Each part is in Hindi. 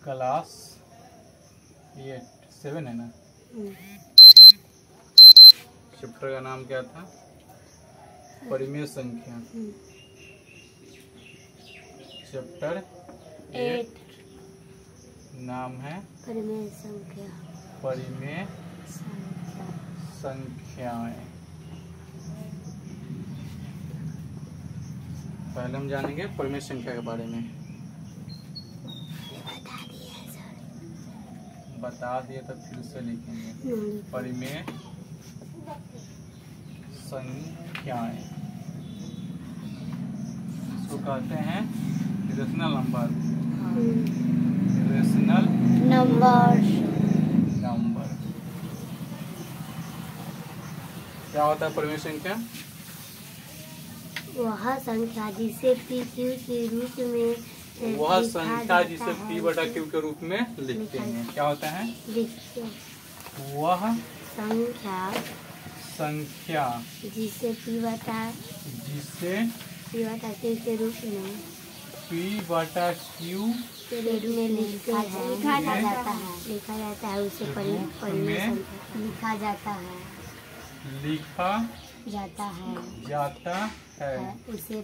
क्लास 7 है ना। चैप्टर का नाम क्या था? परिमेय संख्या। चैप्टर 8 नाम है परिमेय संख्या। परिमेय संख्याएं। पहले हम जानेंगे परिमेय संख्या के बारे में। बता दिए तो फिर से लिखेंगे। परिमेय संख्याएं इसको कहते हैं रेशनल नंबर। रेशनल नंबर क्या होता है परिमेय संख्या? वह संख्या जिसे पी क्यू के रूप में वह संख्या जिसे P बटा Q के रूप में लिखते हैं। क्या होता है? वह संख्या जिसे P बटा Q के रूप में P बटा Q के रूप में लिखा जाता है उसे परिमेय संख्या लिखा जाता है। उसे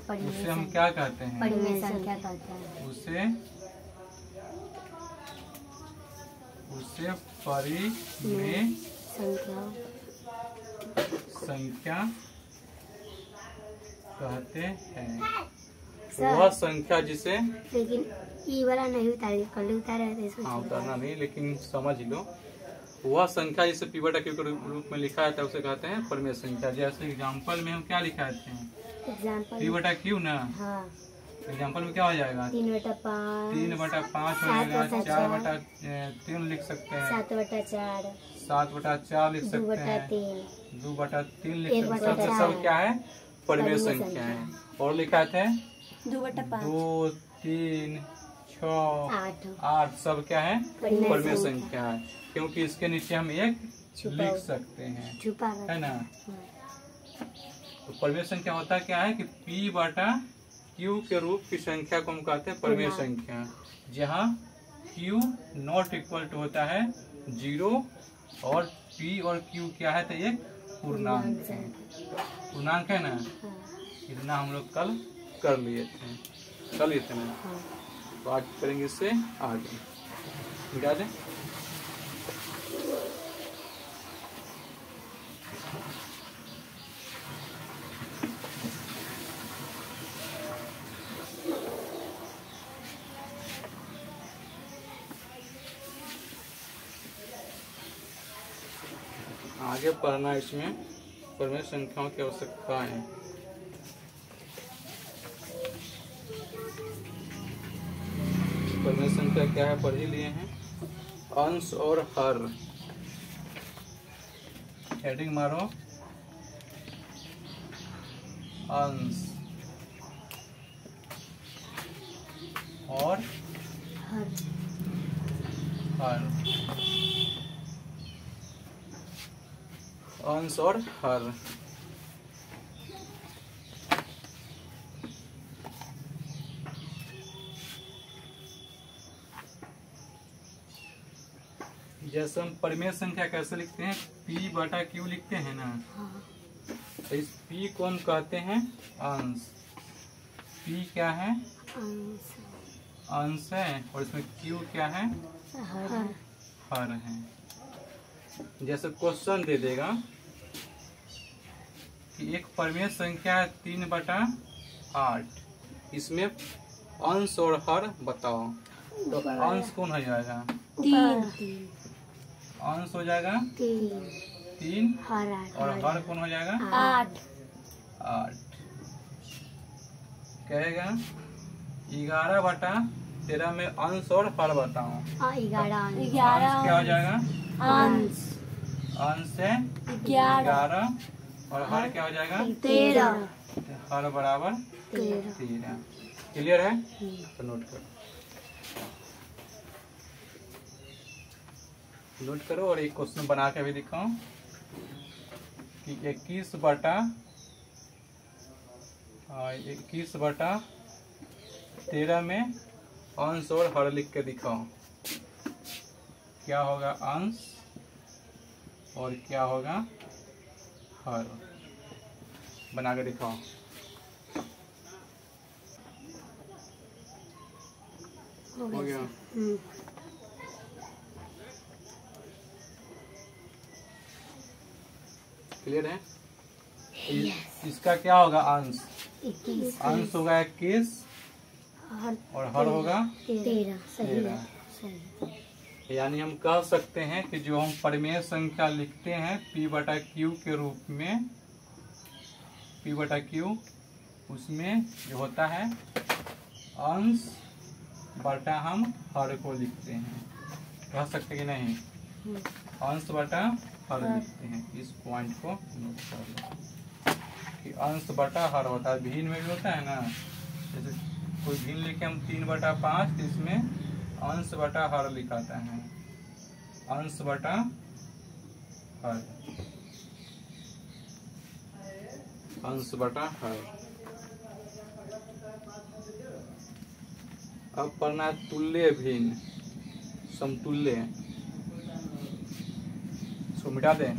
हम क्या कहते हैं? परिमेय संख्या कहते हैं। उसे परिमेय संख्या कहते हैं। वह संख्या जिसे, लेकिन ई वाला नहीं उतारे, कल उतारे थे। हाँ उतारना नहीं, लेकिन समझ लो। वह संख्या जिसे P बटा Q के रूप में लिखा जाता है उसे कहते हैं परिमेय संख्या। जैसे एग्जाम्पल में हम क्या लिखाते हैं? P बटा Q ना। हाँ। एग्जाम्पल में क्या हो जाएगा? 3 बटा 5 हो जाएगा। 4 बटा 3 लिख सकते हैं। 7 बटा 4 लिख सकते हैं। 2 बटा 3 लिख सकते हैं। सब क्या है? परिमेय संख्या है। और लिखाते हैं 2 बटा 5 2 3 6 8 सब क्या है? परिमेय संख्या है। क्योंकि इसके नीचे हम एक लिख सकते हैं, है ना। तो परिमेय संख्या होता क्या है कि P बटा Q के रूप की संख्या को हम कहते हैं परिमेय संख्या। जहाँ Q नॉट इक्वल टू होता है 0 और P और Q क्या है? तो एक पूर्णांक है। पूर्णांक है ना। इतना हम लोग कल कर लिए थे। कल इतना तो आज करेंगे इससे आगे। मिटा दें। आगे पढ़ना इसमें परिमेय संख्याओं की आवश्यकता है। परिमेय संख्या क्या है पढ़ ही लिए हैं। अंश और हर। हेडिंग मारो। अंश और हर। अंश और हर। जैसे हम परिमेय संख्या कैसे लिखते हैं? P बटा Q लिखते हैं ना। तो इस P को हम कहते हैं अंश। P क्या है? अंश है। और इसमें Q क्या है? हर है। जैसे क्वेश्चन दे देगा कि एक परिमेय संख्या है 3 बटा 8, इसमें अंश और हर बताओ। तो अंश कौन हो जाएगा? 3 अंश हो जाएगा 3 और हर कौन हो जाएगा? 8 कहेगा 11 बटा 13 में अंश और हर बताओ। 11 क्या हो जाएगा? अंश है 11 और हर क्या हो जाएगा? 13। हर बराबर 13। क्लियर है? तो नोट करो और एक क्वेश्चन बना के भी दिखाओ कि 21 बटा 13 में अंश और हर लिख के दिखाओ। क्या होगा अंश और क्या होगा हर। बना के दिखाओ। हो गया। क्लियर है? इसका क्या होगा अंश? अंश होगा 21 और हर होगा 13। यानी हम कह सकते हैं कि जो हम परिमेय संख्या लिखते हैं P/Q के रूप में, P/Q, उसमें जो होता है अंश बटा हम हर को लिखते हैं। कह सकते कि नहीं? अंश बटा हर लिखते हैं। इस पॉइंट को नोट कर लो कि अंश बटा हर होता है। भिन्न में भी होता है ना, जैसे कोई भिन्न लिखे हम 3/5, इसमें अंश बटा हर लिखाता है। अंश बटा हर, अंश बटा हर। अब पढ़ना है तुल्य भिन्न, समतुल्य। इसको मिटा दें।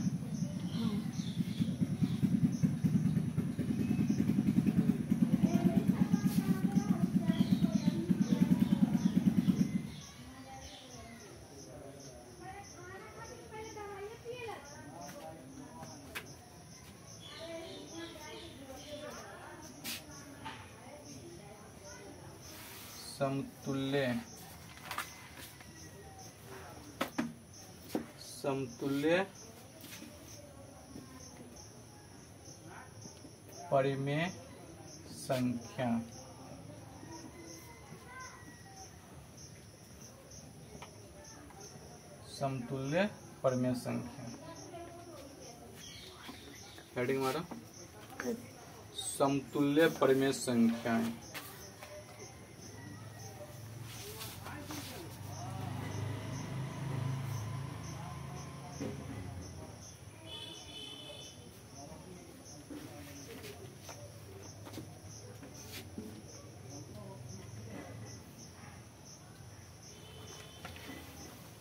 समतुल्य, समतुल्य परिमेय संख्या। समतुल्य परिमेय संख्या। हेडिंग मारो, समतुल्य परिमेय संख्याएं।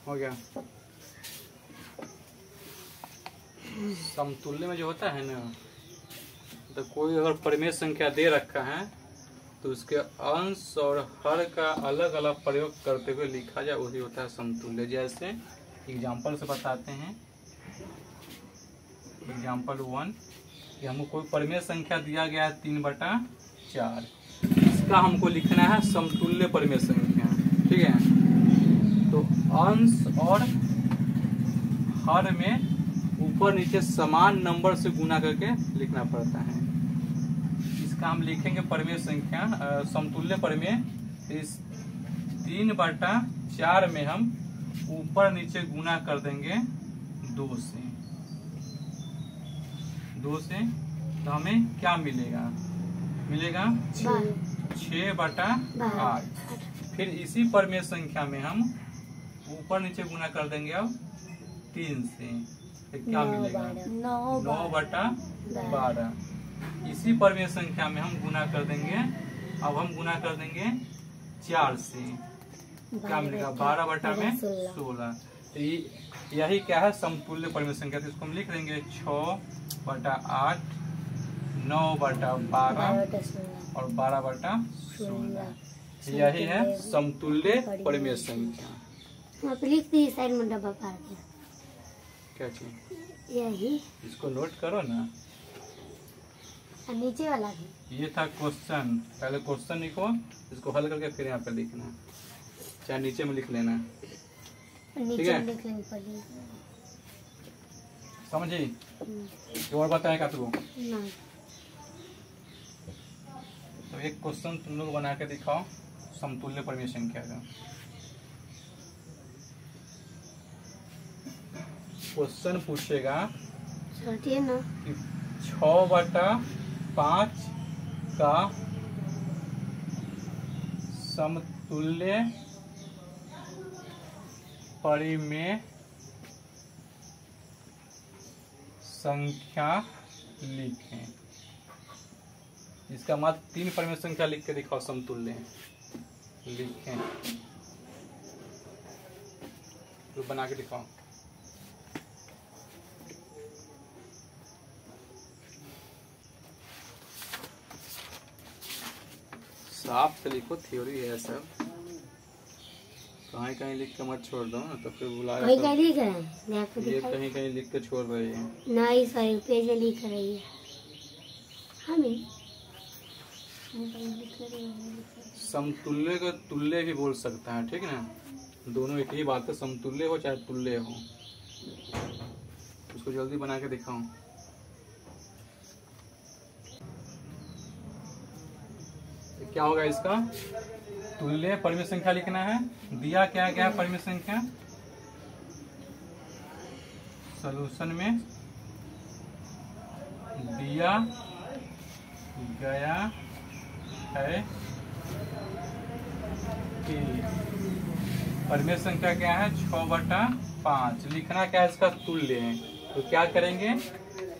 हो गया। समतुल्य में जो होता है ना, तो कोई अगर परिमेय संख्या दे रखा है तो उसके अंश और हर का अलग अलग प्रयोग करते हुए लिखा जाए, वही होता है समतुल्य। जैसे एग्जाम्पल से बताते हैं। एग्जाम्पल 1 कि हमको कोई परिमेय संख्या दिया गया है 3/4, इसका हमको लिखना है समतुल्य परिमेय संख्या। ठीक है, तो अंश और हर में ऊपर नीचे समान नंबर से गुना करके लिखना पड़ता है। इसका हम लिखेंगे परिमेय संख्या समतुल्य परिमेय। इस 3/4 में हम ऊपर नीचे गुना कर देंगे 2 से। तो हमें क्या मिलेगा? मिलेगा 6/8। फिर इसी परिमेय संख्या में हम ऊपर नीचे गुना कर देंगे अब 3 से, तो क्या मिलेगा? 9/12। इसी परिमेय संख्या में हम गुना कर देंगे, अब हम गुना कर देंगे 4 से, क्या मिलेगा? 12/16। तो यही क्या है? समतुल्य परिमेय संख्या। तो इसको हम लिख देंगे 6/8, 9/12 और 12/16। यही है समतुल्य परिमेय संख्या। लिख दी साइड में डब्बा पार के। क्या चीज? यही। इसको नोट करो ना। नीचे वाला भी। ये था क्वेश्चन। पहले क्वेश्चन लिखो, इसको हल करके फिर यहाँ पे लिखना, चाहे नीचे में लिख लेना। ठीक है, समझी? और बताएगा तुमको? तो एक क्वेश्चन तुम लोग बना के दिखाओ समतुल्य परिमेय संख्या का। क्वेश्चन पूछेगा कि 6/5 का समतुल्य परिमेय संख्या लिखें। इसका मात्र 3 परिमेय संख्या लिख के दिखाओ समतुल्य लिखें। तो बना के दिखाओ। साफ से लिखो, थ्योरी है सब, कहीं कहीं लिख के मत छोड़ दो ना, तो फिर बुलाया कहीं तो कहीं लिख रहे हैं, ये कहीं कहीं लिख के छोड़ रही है। नहीं सही पेज लिख रही है। हमें समतुल्य का तुल्य भी बोल सकता है, ठीक ना, दोनों एक ही बात है, समतुल्य हो चाहे तुल्य हो। उसको जल्दी बना के दिखाऊं। क्या होगा इसका? तुल्य परिमेय संख्या लिखना है। दिया क्या क्या है परिमेय संख्या? सॉल्यूशन में दिया गया है कि परिमेय संख्या क्या है? 6/5। लिखना क्या है? इसका तुल्य है। तो क्या करेंगे?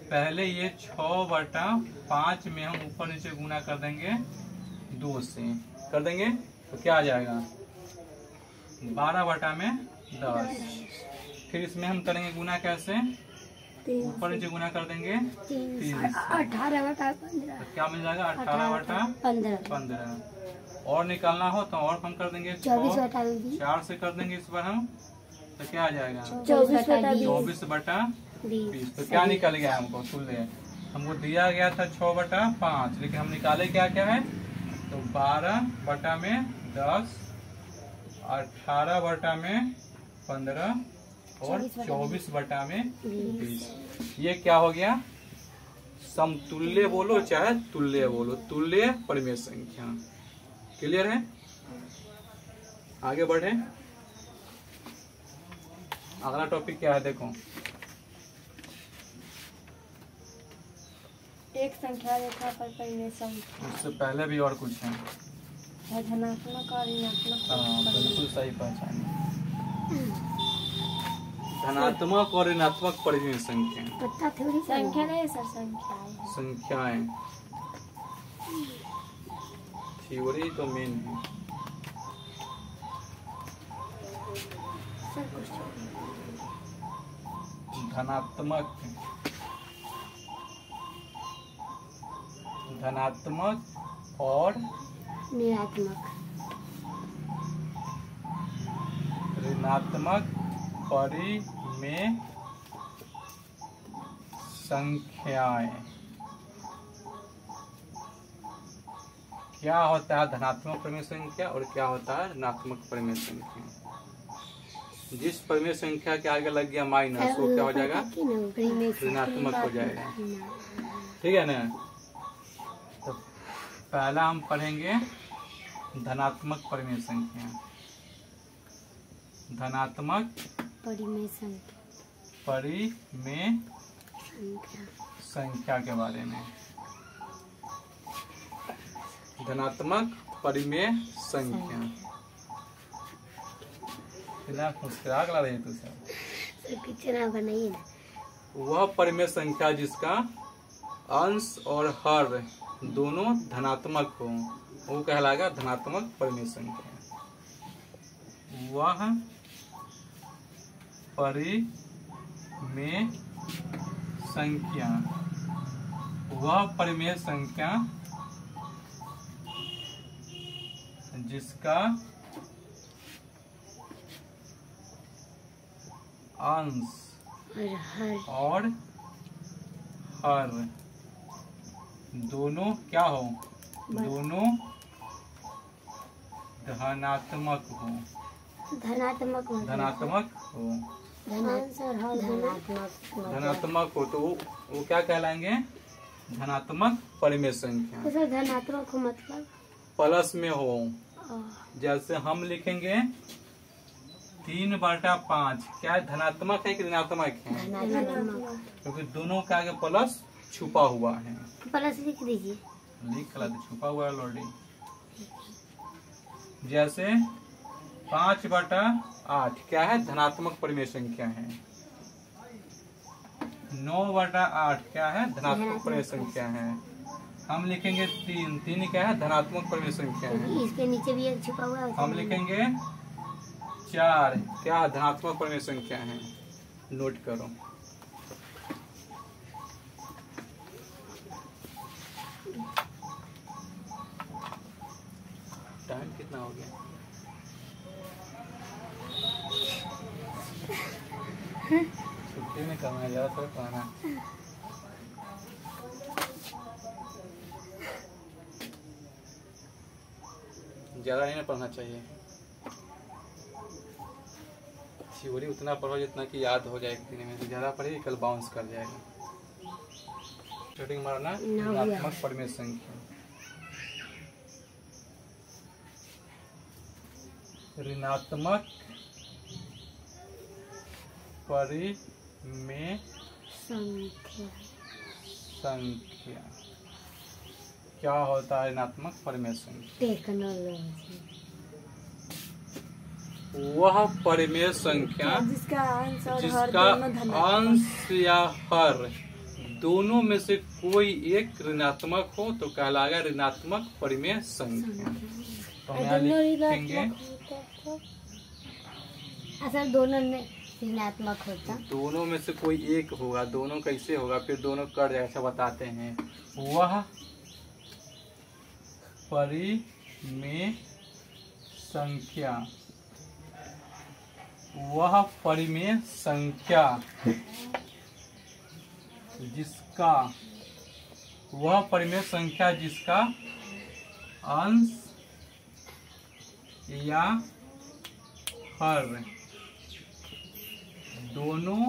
पहले ये 6/5 में हम ऊपर नीचे गुना कर देंगे 2 से, कर देंगे तो क्या आ जाएगा? 12/10। फिर इसमें हम करेंगे गुना कैसे? ऊपर नीचे गुना कर देंगे 3 से। 18/15। तो क्या मिल जाएगा? 18/15। और निकालना हो तो और हम कर देंगे 24/20। 4 से कर देंगे इस बार हम, तो क्या आ जाएगा? 24/20। तो क्या निकल गया हमको? तुल्य हमको दिया गया था 6/5, लेकिन हम निकाले क्या क्या है? तो 12/10, 18/15 और 24/20। ये क्या हो गया? समतुल्य बोलो चाहे तुल्य बोलो, तुल्य परिमेय संख्या। क्लियर है? आगे बढ़े। अगला टॉपिक क्या है देखो। एक संख्या रेखा पर परिमेय संख्या। उससे पहले भी और कुछ है। धनात्मक और ऋणात्मक। हाँ बिल्कुल सही पहचान। धनात्मक और ऋणात्मक परिमेय संख्या। संख्या नहीं सर, संख्याएं। थ्योरी तो मेन है। धनात्मक और ऋणात्मक परिमेय संख्याएं। क्या होता है धनात्मक परिमेय संख्या और क्या होता है ऋणात्मक परिमेय संख्या? जिस परिमेय संख्या के आगे लग गया माइनस, वो क्या हो जाएगा? ऋणात्मक हो जाएगा। ठीक है ना? तो पहला हम पढ़ेंगे धनात्मक परिमेय संख्या। धनात्मक परिमेय संख्या के बारे में। धनात्मक परिमेय संख्या। मुस्कुरा लग रही है तुझे। वह परिमेय संख्या जिसका अंश और हर दोनों धनात्मक हो, वो कहलाएगा धनात्मक परिमेय संख्या। वह परिमेय संख्या जिसका अंश और हर दोनों क्या हो? दोनों धनात्मक हो। तो वो क्या कहलाएंगे? धनात्मक परिमेय संख्या। तो सर धनात्मक हो मतलब प्लस में हो। जैसे हम लिखेंगे 3/5, क्या है? धनात्मक है कि ऋणात्मक है? क्योंकि दोनों के आगे प्लस छुपा हुआ है। प्लस लिख दीजिए। लिख ला, तो छुपा हुआ है ऑलरेडी। जैसे 5/8 क्या है? धनात्मक परिमेय संख्या है। 9/8 क्या है? धनात्मक परिमेय संख्या है। हम लिखेंगे 3 क्या है? धनात्मक परिमेय संख्या है। इसके नीचे भी एक छुपा हुआ है। हम लिखेंगे 4 क्या धनात्मक परिमेय संख्या है, नोट करो। टाइम कितना हो गया? छुट्टी में करना है, ज्यादा थोड़ा पढ़ना। ज्यादा नहीं पढ़ना चाहिए, थ्योरी उतना पढ़ो जितना कि याद हो जाए एक दिन में। ज्यादा पढ़ेगी कल बाउंस कर जाएगा। स्टार्टिंग मारना ऋणात्मक परिमेय संख्या। ऋणात्मक परिमेय संख्या क्या होता है? ऋणात्मक परिमेय संख्या टेक्नोलॉजी, वह परिमेय संख्या जिसका अंश या हर दोनों में से कोई एक ऋणात्मक हो तो कहलाएगा ऋणात्मक परिमेय संख्या। तो हम यहाँ लिखेंगे असल दोनों में ऋणात्मक होता, दोनों में से कोई एक होगा। दोनों कैसे होगा? फिर दोनों कर जैसा बताते हैं। वह परिमेय संख्या, वह परिमेय संख्या जिसका, वह परिमेय संख्या जिसका अंश या हर दोनों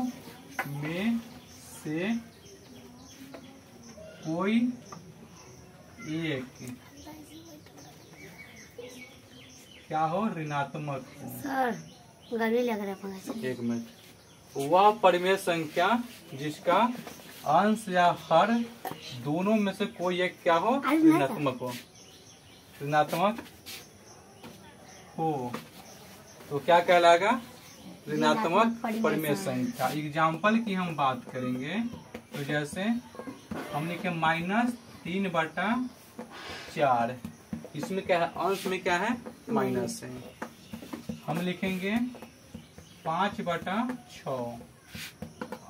में से कोई एक क्या हो? ऋणात्मक हो। सर गर्मी लग रहा है। एक मिनट। वह परिमेय संख्या जिसका अंश या हर दोनों में से कोई एक क्या हो? ऋणात्मक हो। ऋणात्मक हो तो क्या कहलाएगा? ऋणात्मक परिमेय संख्या। एग्जाम्पल की हम बात करेंगे तो जैसे हम लिखे -3/4, इसमें क्या है? अंश में क्या है? माइनस है। हम लिखेंगे 5/6,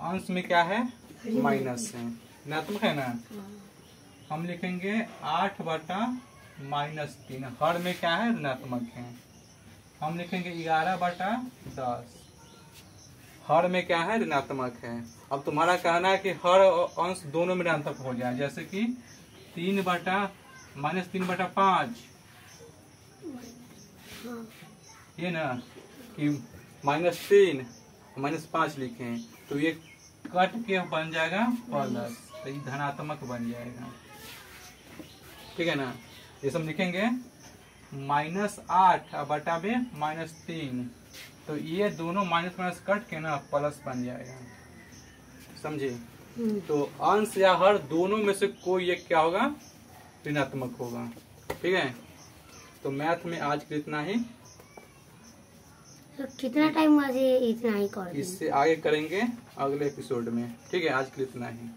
अंश में क्या है? माइनस है, ऋणात्मक है ना। हम लिखेंगे 8/-3, हर में क्या है? ऋणात्मक है। हम लिखेंगे 11/10, हर में क्या है? ऋणात्मक है। अब तुम्हारा कहना है कि हर अंश दोनों में ऋणात्मक हो जाए, जैसे कि 3/-3/5, ये ना कि -3 -5 लिखें तो ये कट के बन जाएगा प्लस, तो ये धनात्मक बन जाएगा। ठीक है ना। ये सब लिखेंगे -8/3, तो ये दोनों माइनस माइनस कट के ना प्लस बन जाएगा, समझे। तो अंश या हर दोनों में से कोई एक क्या होगा? ऋणात्मक होगा। ठीक है। तो मैथ में आज के इतना ही। तो कितना टाइम आज इतना ही कर, इससे आगे करेंगे अगले एपिसोड में। ठीक है, आज के लिए इतना ही।